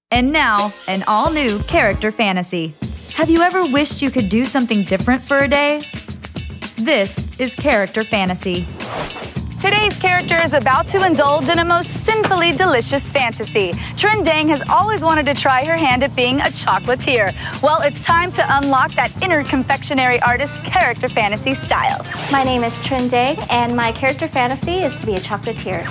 And now, an all-new character fantasy. Have you ever wished you could do something different for a day? This is Character Fantasy. Today's character is about to indulge in a most sinfully delicious fantasy. Trin Dang has always wanted to try her hand at being a chocolatier. Well, it's time to unlock that inner confectionery artist character fantasy style. My name is Trin Dang, and my character fantasy is to be a chocolatier.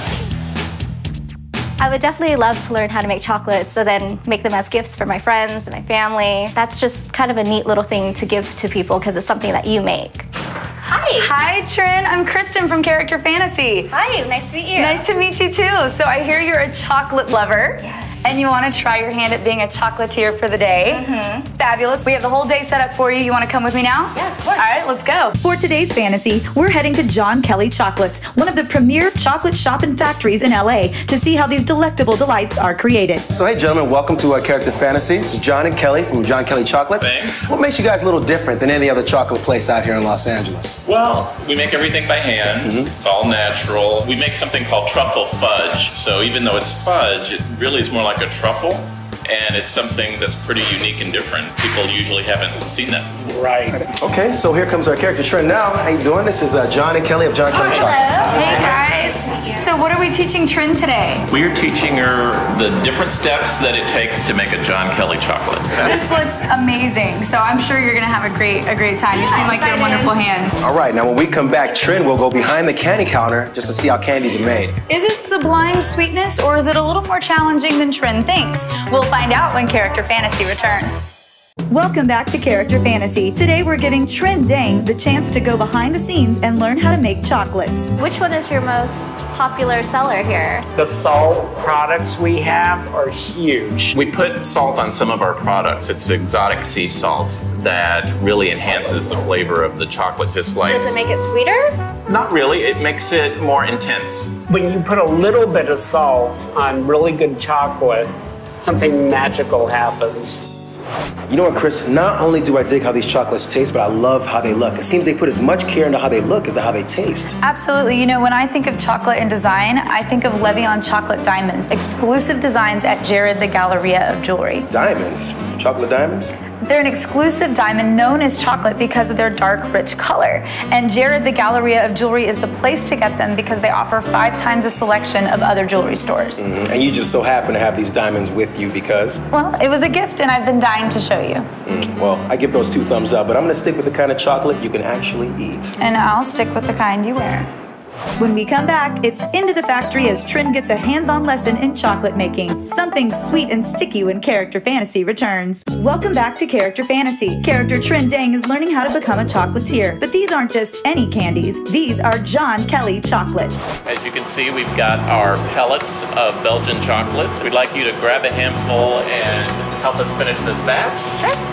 I would definitely love to learn how to make chocolates, so then make them as gifts for my friends and my family. That's just kind of a neat little thing to give to people because it's something that you make. Hi. Hi, Trin. I'm Kristen from Character Fantasy. Hi, nice to meet you. Nice to meet you too. So I hear you're a chocolate lover. Yes. And you want to try your hand at being a chocolatier for the day. Fabulous. We have the whole day set up for you. You want to come with me now? Yeah, of course. All right, let's go. For today's fantasy, we're heading to John Kelly Chocolates, one of the premier chocolate shop and factories in LA, to see how these delectable delights are created. So hey gentlemen, welcome to Character Fantasy. This is John and Kelly from John Kelly Chocolates. Thanks. What makes you guys a little different than any other chocolate place out here in Los Angeles? Well, we make everything by hand. It's all natural. We make something called truffle fudge. So even though it's fudge, it really is more like a truffle. And it's something that's pretty unique and different. People usually haven't seen that before. Right. Okay, so here comes our character Trin now. How you doing? This is John and Kelly of John Kelly Chocolates. Hey guys. So what are we teaching Trin today? We're teaching her the different steps that it takes to make a John Kelly chocolate. This looks amazing. So I'm sure you're gonna have a great time. You seem like you have wonderful hands. All right, now when we come back, Trin will go behind the candy counter just to see how candies are made. Is it sublime sweetness or is it a little more challenging than Trin thinks? We'll find out when Character Fantasy returns. Welcome back to Character Fantasy. Today we're giving Trin Dang the chance to go behind the scenes and learn how to make chocolates. Which one is your most popular seller here? The salt products we have are huge. We put salt on some of our products. It's exotic sea salt that really enhances the flavor of the chocolate, just like... Does it make it sweeter? Not really, it makes it more intense. When you put a little bit of salt on really good chocolate, something magical happens. You know what, Chris? Not only do I dig how these chocolates taste, but I love how they look. It seems they put as much care into how they look as to how they taste. Absolutely. You know, when I think of chocolate and design, I think of Levion Chocolate Diamonds, exclusive designs at Jared the Galleria of Jewelry. Diamonds? Chocolate diamonds? They're an exclusive diamond known as chocolate because of their dark, rich color. And Jared the Galleria of Jewelry is the place to get them because they offer 5 times the selection of other jewelry stores. And you just so happen to have these diamonds with you because? Well, it was a gift and I've been dying to show you. Well, I give those 2 thumbs up, but I'm gonna stick with the kind of chocolate you can actually eat. And I'll stick with the kind you wear. When we come back, it's into the factory as Trin gets a hands-on lesson in chocolate making. Something sweet and sticky when Character Fantasy returns. Welcome back to Character Fantasy. Character Trin Dang is learning how to become a chocolatier. But these aren't just any candies. These are John Kelly chocolates. As you can see, we've got our pellets of Belgian chocolate. We'd like you to grab a handful and help us finish this batch. Sure.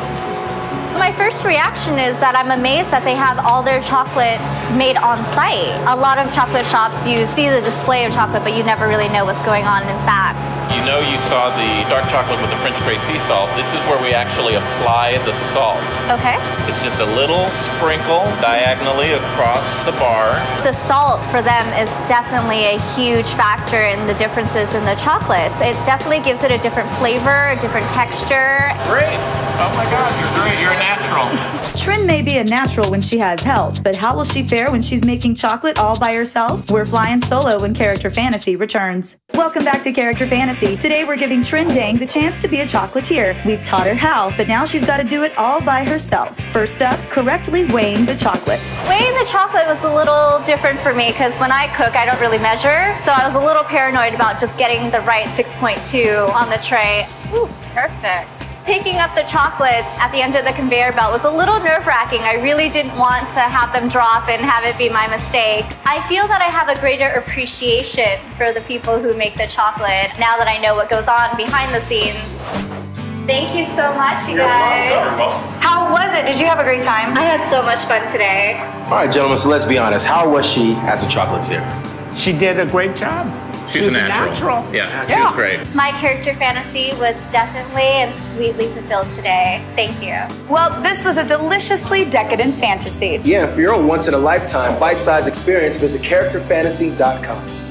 My first reaction is that I'm amazed that they have all their chocolates made on site. A lot of chocolate shops, you see the display of chocolate, but you never really know what's going on in fact. You know you saw the dark chocolate with the French gray sea salt. This is where we actually apply the salt. Okay. It's just a little sprinkle diagonally across the bar. The salt for them is definitely a huge factor in the differences in the chocolates. It definitely gives it a different flavor, a different texture. Great. Oh my God, you're great. You're a natural. Trin may be a natural when she has help, but how will she fare when she's making chocolate all by herself? We're flying solo when Character Fantasy returns. Welcome back to Character Fantasy. Today we're giving Trin Dang the chance to be a chocolatier. We've taught her how, but now she's got to do it all by herself. First up, correctly weighing the chocolate. Weighing the chocolate was a little different for me because when I cook, I don't really measure. So I was a little paranoid about just getting the right 6.2 on the tray. Ooh, perfect. Picking up the chocolates at the end of the conveyor belt was a little nerve-wracking. I really didn't want to have them drop and have it be my mistake. I feel that I have a greater appreciation for the people who make the chocolate now that I know what goes on behind the scenes. Thank you so much, you guys. How was it? Did you have a great time? I had so much fun today. All right, gentlemen, so let's be honest. How was she as a chocolatier? She did a great job. She's a natural. Yeah, she was great. My character fantasy was definitely and sweetly fulfilled today. Thank you. Well, this was a deliciously decadent fantasy. Yeah, for your own once-in-a-lifetime bite-sized experience, visit characterfantasy.com.